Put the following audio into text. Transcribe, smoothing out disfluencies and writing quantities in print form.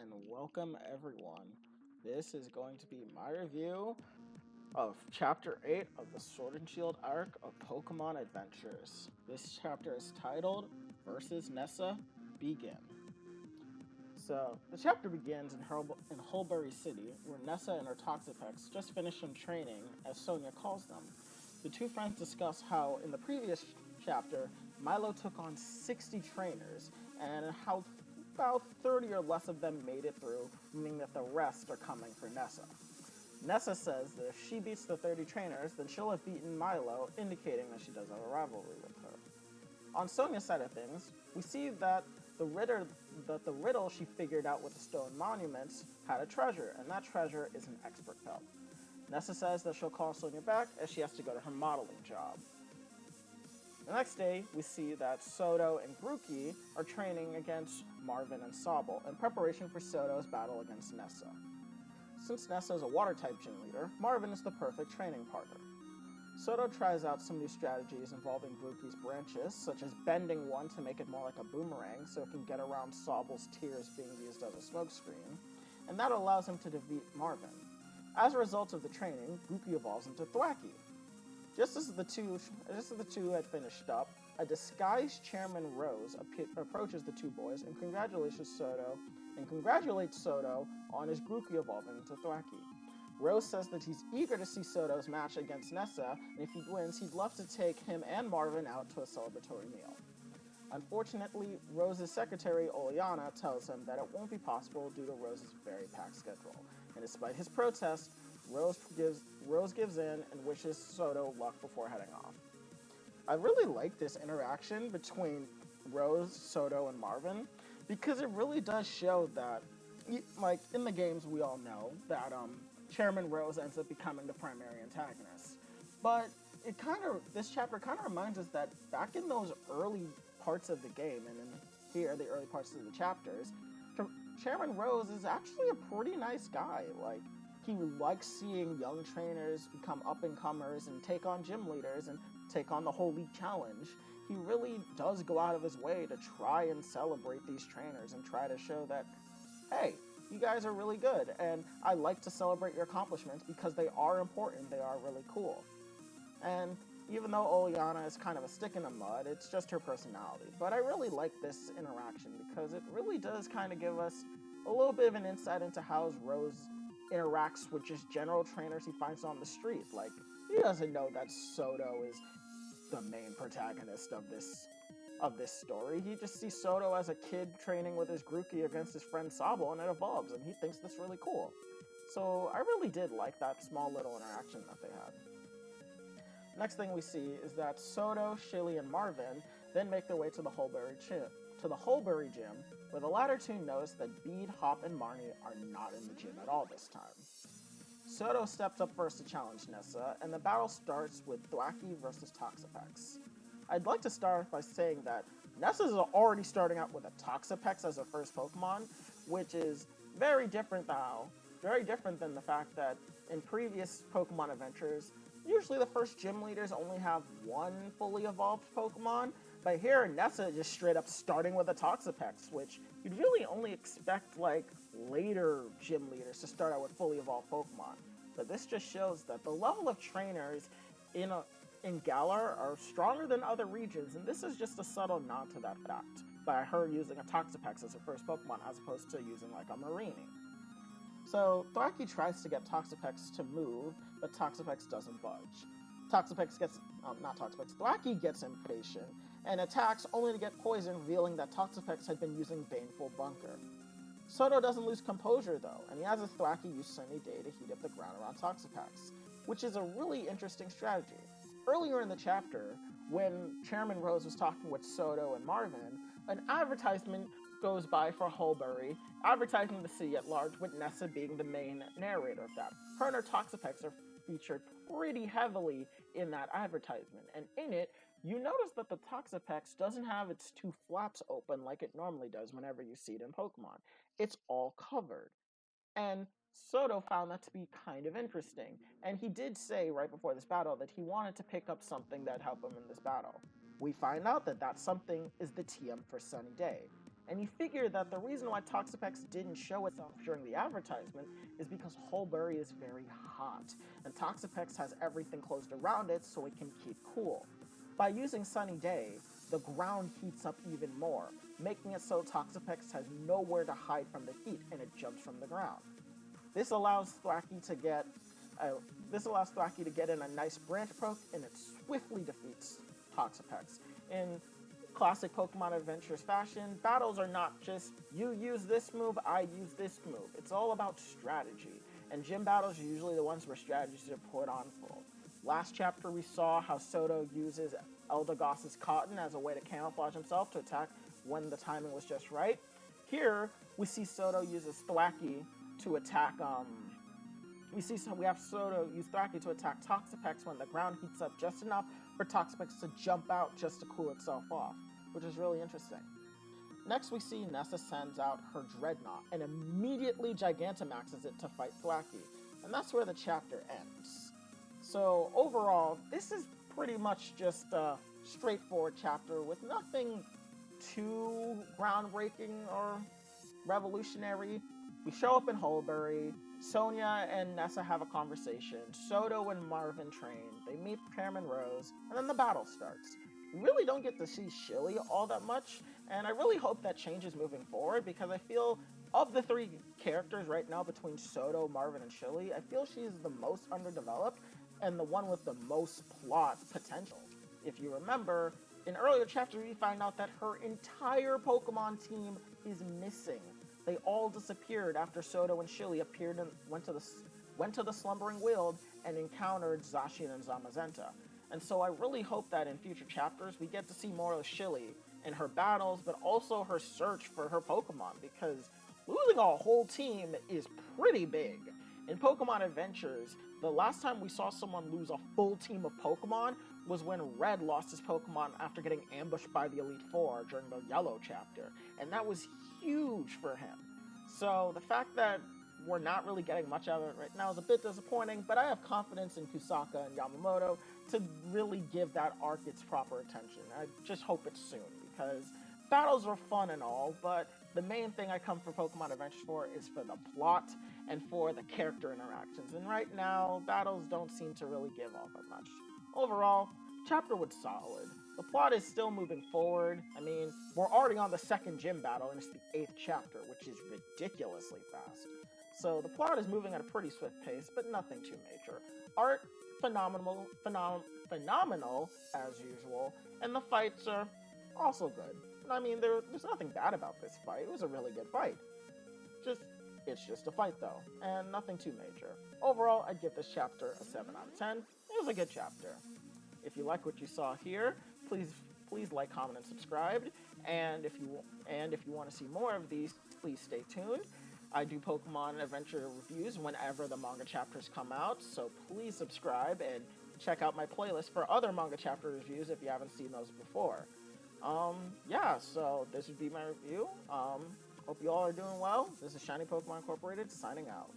and welcome everyone. This is going to be my review of Chapter 8 of the Sword and Shield arc of Pokemon Adventures. This chapter is titled Versus Nessa Begin. So, the chapter begins in Hulbury City, where Nessa and her Toxapex just finished some training, as Sonia calls them. The two friends discuss how, in the previous chapter, Milo took on 60 trainers, and how about 30 or less of them made it through, meaning that the rest are coming for Nessa. Nessa says that if she beats the 30 trainers, then she'll have beaten Milo, indicating that she does have a rivalry with her. On Sonia's side of things, we see that the riddle she figured out with the stone monuments had a treasure, and that treasure is an expert belt. Nessa says that she'll call Sonia back as she has to go to her modeling job. The next day, we see that Soto and Grookey are training against Marvin and Sobble in preparation for Soto's battle against Nessa. Since Nessa is a water-type gym leader, Marvin is the perfect training partner. Soto tries out some new strategies involving Grookey's branches, such as bending one to make it more like a boomerang so it can get around Sobble's tears being used as a smokescreen, and that allows him to defeat Marvin. As a result of the training, Grookey evolves into Thwackey. Just as the two had finished up, a disguised Chairman Rose approaches the two boys and congratulates Soto on his Grookey evolving into Thwackey. Rose says that he's eager to see Soto's match against Nessa, and if he wins, he'd love to take him and Marvin out to a celebratory meal. Unfortunately, Rose's secretary, Oleana, tells him that it won't be possible due to Rose's very packed schedule, and despite his protest, Rose gives in and wishes Soto luck before heading off. I really like this interaction between Rose, Soto, and Marvin, because it really does show that, like, in the games we all know that Chairman Rose ends up becoming the primary antagonist. But this chapter kind of reminds us that back in those early parts of the game, and in here, the early parts of the chapters, Chairman Rose is actually a pretty nice guy. Like, he likes seeing young trainers become up-and-comers and take on gym leaders and take on the whole league challenge. He really does go out of his way to try and celebrate these trainers and try to show that, hey, you guys are really good, and I like to celebrate your accomplishments because they are important, they are really cool. And even though Oleana is kind of a stick in the mud, it's just her personality. But I really like this interaction because it really does kind of give us a little bit of an insight into how Rose interacts with just general trainers he finds on the street. Like, he doesn't know that Soto is the main protagonist of this story. He just sees Soto as a kid training with his Grookey against his friend Sobble, and it evolves, and he thinks that's really cool. So I really did like that small little interaction that they had. Next thing we see is that Soto, Shilly, and Marvin then make their way to the Hulbury gym, where the latter two notice that Bede, Hop, and Marnie are not in the gym at all this time. Soto steps up first to challenge Nessa, and the battle starts with Thwackey versus Toxapex. I'd like to start by saying that Nessa is already starting out with a Toxapex as her first Pokemon, which is very different than the fact that in previous Pokemon adventures, usually the first gym leaders only have one fully evolved Pokemon, but here Nessa is just straight up starting with a Toxapex, which you'd really only expect like later gym leaders to start out with fully evolved Pokemon. But this just shows that the level of trainers in Galar are stronger than other regions, and this is just a subtle nod to that fact, by her using a Toxapex as her first Pokemon as opposed to using like a Mareanie. So Thwackey tries to get Toxapex to move, but Toxapex doesn't budge. Thwackey gets impatient and attacks only to get poisoned, revealing that Toxapex had been using Baneful Bunker. Soto doesn't lose composure though, and he has a Thwackey use Sunny Day to heat up the ground around Toxapex, which is a really interesting strategy. Earlier in the chapter, when Chairman Rose was talking with Soto and Marvin, an advertisement goes by for Hulbury, advertising the city at large, with Nessa being the main narrator of that. Her and her Toxapex are featured pretty heavily in that advertisement, and in it, you notice that the Toxapex doesn't have its two flaps open like it normally does whenever you see it in Pokemon. It's all covered. And Soto found that to be kind of interesting, and he did say right before this battle that he wanted to pick up something that helped him in this battle. We find out that that something is the TM for Sunny Day, And you figure that the reason why Toxapex didn't show itself during the advertisement is because Hulbury is very hot, and Toxapex has everything closed around it so it can keep cool. By using Sunny Day, the ground heats up even more, making it so Toxapex has nowhere to hide from the heat and it jumps from the ground. This allows Thwackey to get in a nice branch poke, and it swiftly defeats Toxapex. In classic Pokemon Adventures fashion, battles are not just you use this move, I use this move. It's all about strategy, and gym battles are usually the ones where strategies are put on full. Last chapter we saw how Soto uses Eldegoss's Cotton as a way to camouflage himself to attack when the timing was just right. Here, we see Soto uses Thwackey to attack, we have Soto use Thwackey to attack Toxapex when the ground heats up just enough for Toxapex to jump out just to cool itself off, which is really interesting. Next, we see Nessa sends out her Dreadnought and immediately Gigantamaxes it to fight Thwackey, and that's where the chapter ends. So overall, this is pretty much just a straightforward chapter with nothing too groundbreaking or revolutionary. We show up in Hulbury, Sonia and Nessa have a conversation, Soto and Marvin train, they meet Chairman Rose, and then the battle starts. We really don't get to see Shilly all that much, and I really hope that changes moving forward, because I feel of the three characters right now between Soto, Marvin, and Shilly, I feel she's the most underdeveloped and the one with the most plot potential. If you remember, in earlier chapters we find out that her entire Pokemon team is missing. They all disappeared after Soto and Shilly appeared and went to the Slumbering Weald and encountered Zacian and Zamazenta. And so I really hope that in future chapters we get to see more of Shilly in her battles, but also her search for her Pokemon, because losing a whole team is pretty big. In Pokemon Adventures, the last time we saw someone lose a full team of Pokemon was when Red lost his Pokemon after getting ambushed by the Elite Four during the Yellow chapter, and that was huge for him. So the fact that we're not really getting much out of it right now is a bit disappointing, but I have confidence in Kusaka and Yamamoto to really give that arc its proper attention. I just hope it's soon, because battles are fun and all, but the main thing I come for Pokemon Adventures for is for the plot and for the character interactions, and right now, battles don't seem to really give off that much. Overall, chapter was solid. The plot is still moving forward. I mean, we're already on the second gym battle, and it's the 8th chapter, which is ridiculously fast. So the plot is moving at a pretty swift pace, but nothing too major. Art, phenomenal as usual, and the fights are also good. I mean, there's nothing bad about this fight. It was a really good fight. It's just a fight though, and nothing too major. Overall, I'd give this chapter a 7 out of 10. It was a good chapter. If you like what you saw here, please like, comment, and subscribe. And if you want to see more of these, please stay tuned. I do Pokemon Adventure reviews whenever the manga chapters come out, so please subscribe and check out my playlist for other manga chapter reviews if you haven't seen those before. Yeah, so this would be my review. Hope you all are doing well. This is Shiny Pokemon Incorporated signing out.